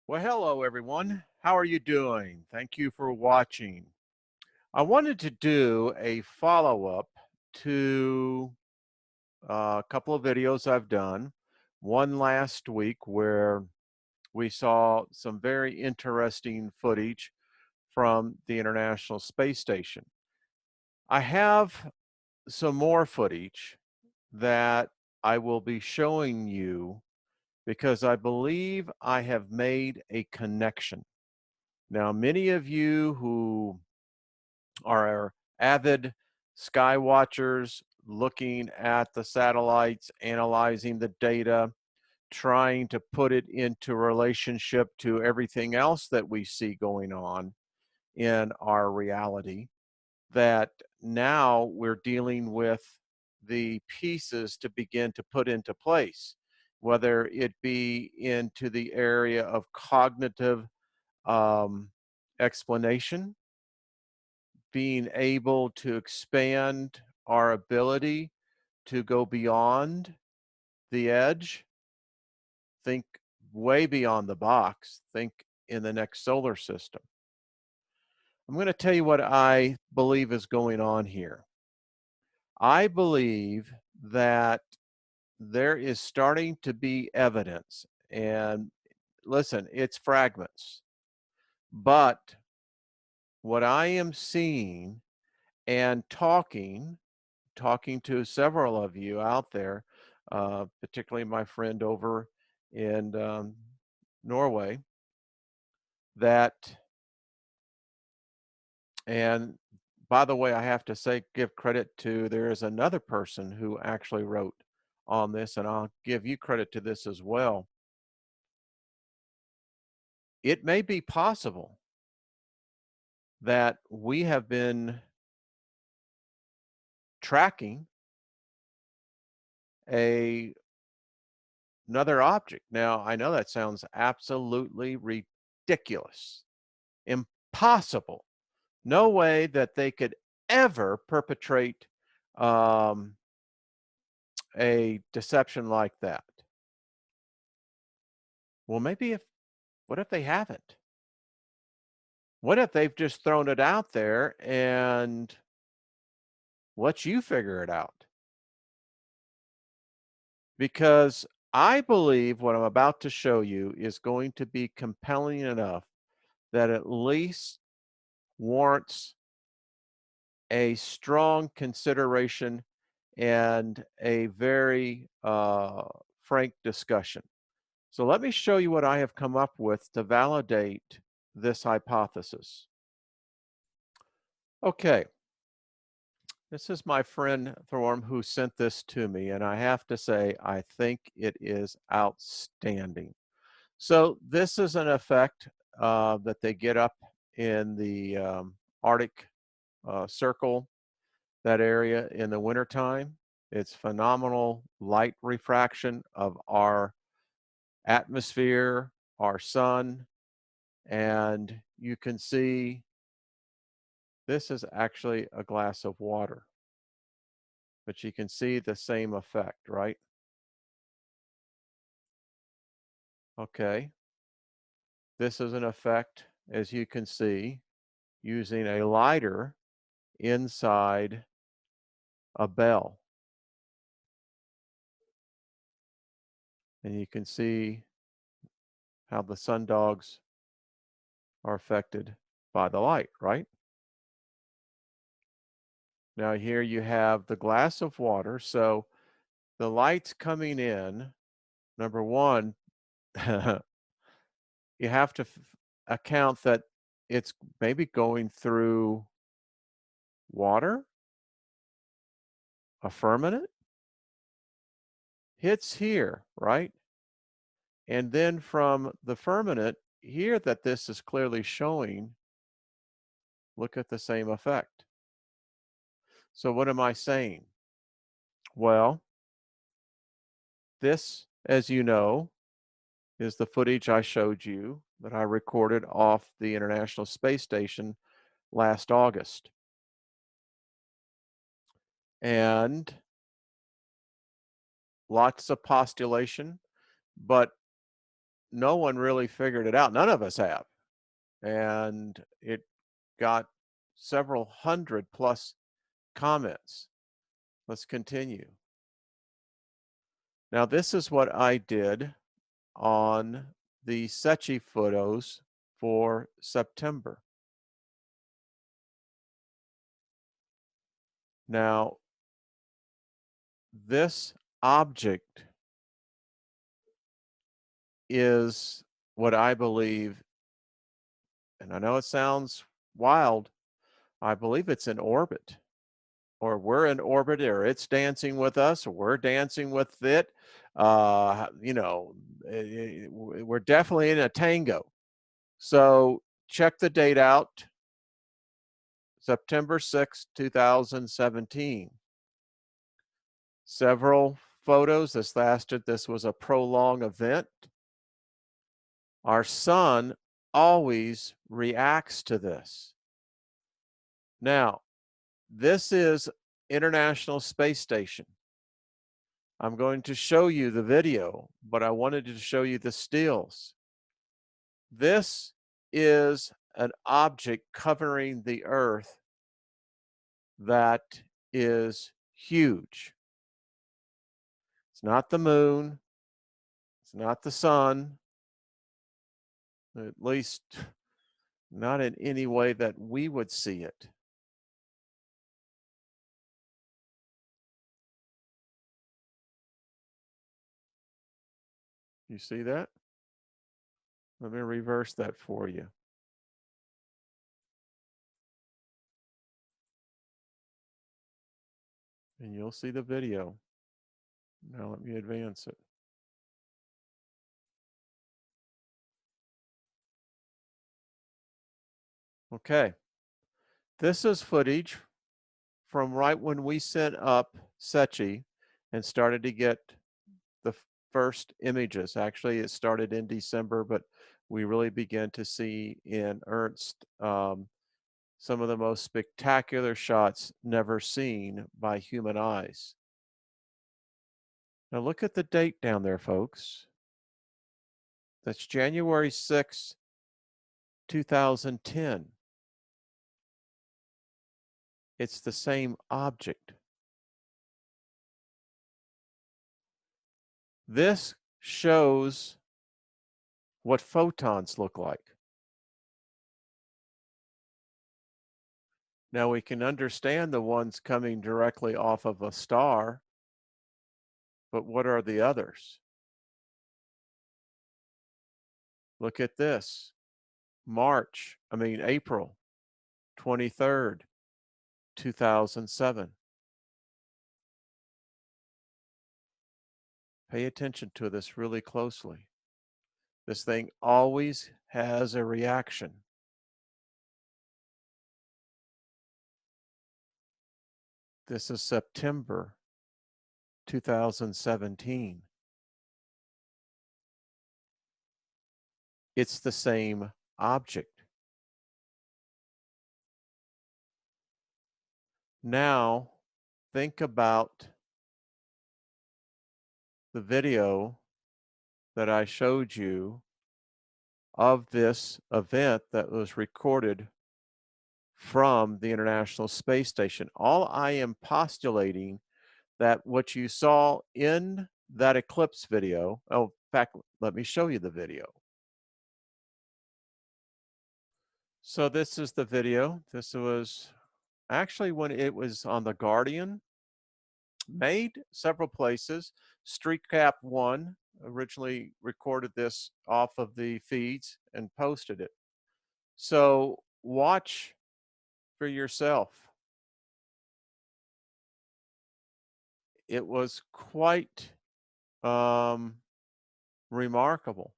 Well, hello everyone. How are you doing? Thank you for watching. I wanted to do a follow-up to a couple of videos I've done. One last week where we saw some very interesting footage from the International Space Station. I have some more footage that I will be showing you because I believe I have made a connection. Now, many of you who are avid sky watchers looking at the satellites, analyzing the data, trying to put it into relationship to everything else that we see going on in our reality, that now we're dealing with the pieces to begin to put into place, whether it be into the area of cognitive um, explanation, being able to expand our ability to go beyond the edge, think way beyond the box, think in the next solar system. I'm going to tell you what I believe is going on here. I believe that there is starting to be evidence, and listen, it's fragments, but what I am seeing and talking to several of you out there, particularly my friend over in Norway, that, and by the way, I have to say, give credit to, there is another person who actually wrote on this, and I'll give you credit to this as well. It may be possible that we have been tracking a another object. Now, I know that sounds absolutely ridiculous, impossible. No way that they could ever perpetrate um, a deception like that. Well, maybe if, what if they haven't? What if they've just thrown it out there and let you figure it out? Because I believe what I'm about to show you is going to be compelling enough that at least warrants a strong consideration and a very frank discussion. So let me show you what I have come up with to validate this hypothesis. Okay, this is my friend Thorm who sent this to me, and I have to say, I think it is outstanding. So this is an effect that they get up in the Arctic Circle, that area in the wintertime. It's phenomenal light refraction of our atmosphere, our sun, and you can see this is actually a glass of water, but you can see the same effect, right? Okay, this is an effect, as you can see, using a lighter inside a bell. And you can see how the sundogs are affected by the light, right? Now here you have the glass of water. So the light's coming in. Number one, you have to account that it's maybe going through water, a firmament, hits here, right? And then from the firmament here that this is clearly showing, look at the same effect. So what am I saying? Well, this, as you know, is the footage I showed you that I recorded off the International Space Station last August. And lots of postulation, but no one really figured it out. None of us have. And it got several hundred plus comments. Let's continue. Now, this is what I did on the Secchi photos for September. Now, this object is what I believe, and I know it sounds wild, I believe it's in orbit, or we're in orbit, or it's dancing with us, or we're dancing with it. You know, we're definitely in a tango. So check the date out, September 6th, 2017. Several photos. This was a prolonged event. Our sun always reacts to this. Now, this is International Space Station. I'm going to show you the video, but I wanted to show you the stills. This is an object covering the Earth that is huge. It's not the moon. It's not the sun, at least not in any way that we would see it. You see that? Let me reverse that for you. And you'll see the video. Now let me advance it. Okay. This is footage from right when we sent up Secchi and started to get the first images. Actually, it started in December, but we really began to see in earnest some of the most spectacular shots never seen by human eyes. Now look at the date down there, folks. That's January 6th, 2010. It's the same object. This shows what photons look like. Now we can understand the ones coming directly off of a star, but what are the others? Look at this. April 23rd, 2007. Pay attention to this really closely. This thing always has a reaction. This is September 2017. It's the same object. Now, think about the video that I showed you of this event that was recorded from the International Space Station. All I am postulating that what you saw in that eclipse video, oh, in fact, let me show you the video. So this is the video. This was actually when it was on The Guardian, made several places. StreetCap 1 originally recorded this off of the feeds and posted it. So watch for yourself. It was quite remarkable.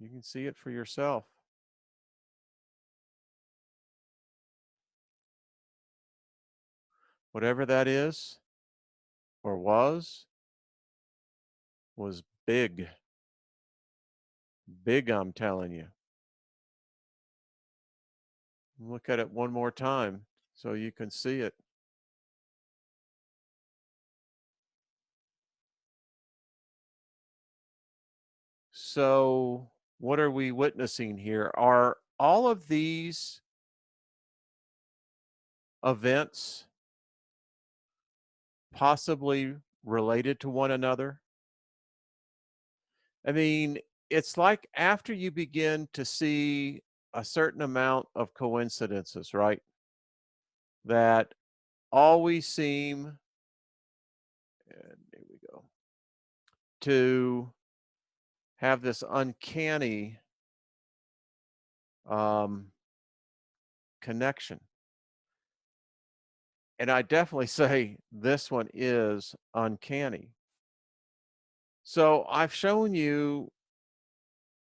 You can see it for yourself. Whatever that is or was big. Big, I'm telling you. Look at it one more time so you can see it. So, what are we witnessing here? Are all of these events possibly related to one another? I mean, it's like after you begin to see a certain amount of coincidences, right? That always seem, and here we go, to have this uncanny um, connection. And I definitely say this one is uncanny. So I've shown you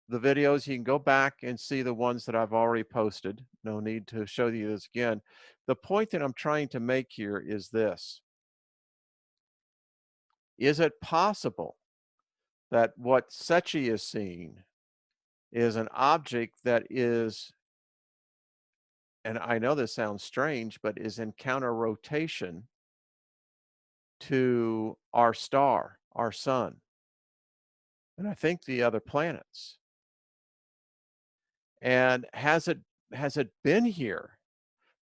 the videos. You can go back and see the ones that I've already posted. No need to show you this again. The point that I'm trying to make here is this. Is it possible that what Secchi is seeing is an object that is, and I know this sounds strange, but is in counter rotation to our star, our sun, and I think the other planets? And has it been here?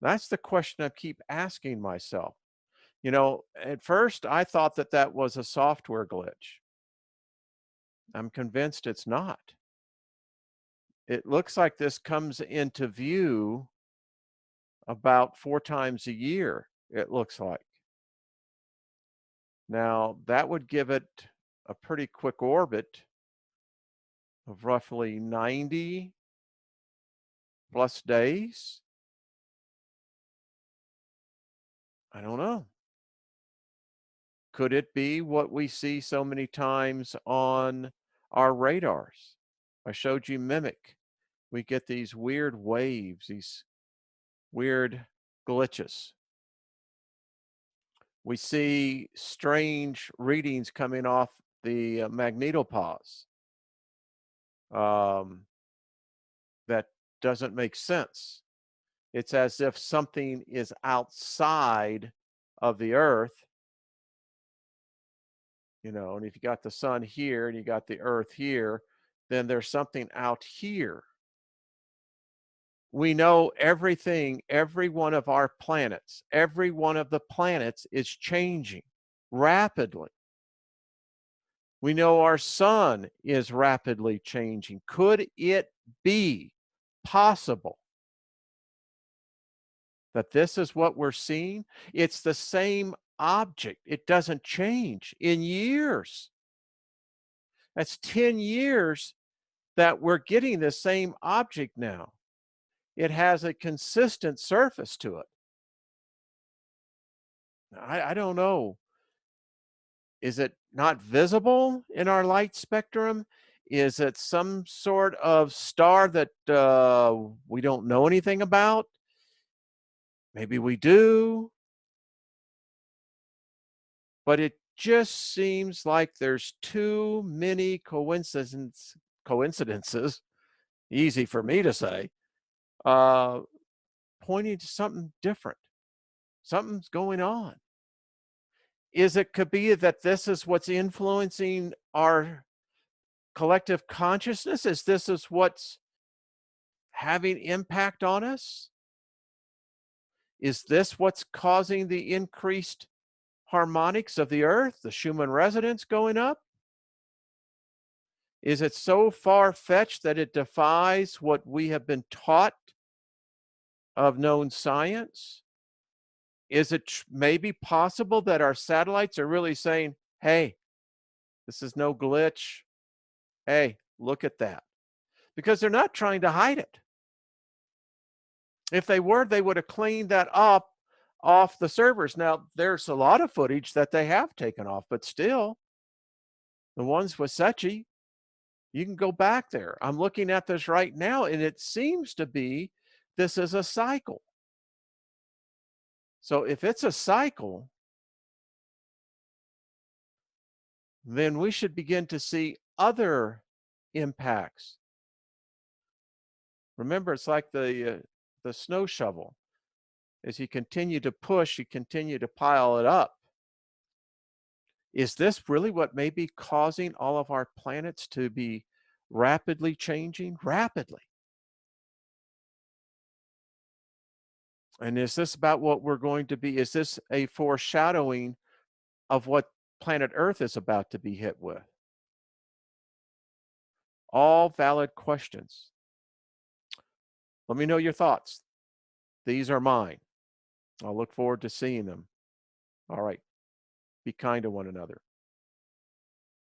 That's the question I keep asking myself. You know, at first I thought that that was a software glitch. I'm convinced it's not. It looks like this comes into view about 4 times a year, it looks like. Now, that would give it a pretty quick orbit of roughly 90 plus days. I don't know. Could it be what we see so many times on our radars? I showed you Mimic. We get these weird waves, these weird glitches. We see strange readings coming off the magnetopause um, that doesn't make sense. It's as if something is outside of the Earth, you know, and if you got the sun here and you got the Earth here, then there's something out here. We know everything, every one of our planets, every one of the planets is changing rapidly. We know our sun is rapidly changing. Could it be possible that this is what we're seeing? It's the same object. It doesn't change in years. That's 10 years that we're getting the same object now. It has a consistent surface to it. I don't know. Is it not visible in our light spectrum? Is it some sort of star that we don't know anything about? Maybe we do, but it just seems like there's too many coincidences, easy for me to say, uh, pointing to something different. Something's going on. Is it could be that this is what's influencing our collective consciousness? Is this is what's having impact on us? Is this what's causing the increased harmonics of the earth, the Schumann resonance going up? Is it so far-fetched that it defies what we have been taught of known science? Is it maybe possible that our satellites are really saying, hey, this is no glitch. Hey, look at that. Because they're not trying to hide it. If they were, they would have cleaned that up off the servers. Now, there's a lot of footage that they have taken off, but still, the ones with Secchi, you can go back there. I'm looking at this right now, and it seems to be this is a cycle. So if it's a cycle, then we should begin to see other impacts. Remember, it's like the snow shovel. As you continue to push, you continue to pile it up. Is this really what may be causing all of our planets to be rapidly changing? Rapidly. And is this about what we're going to be? Is this a foreshadowing of what planet Earth is about to be hit with? All valid questions. Let me know your thoughts. These are mine. I'll look forward to seeing them. All right. Be kind to one another.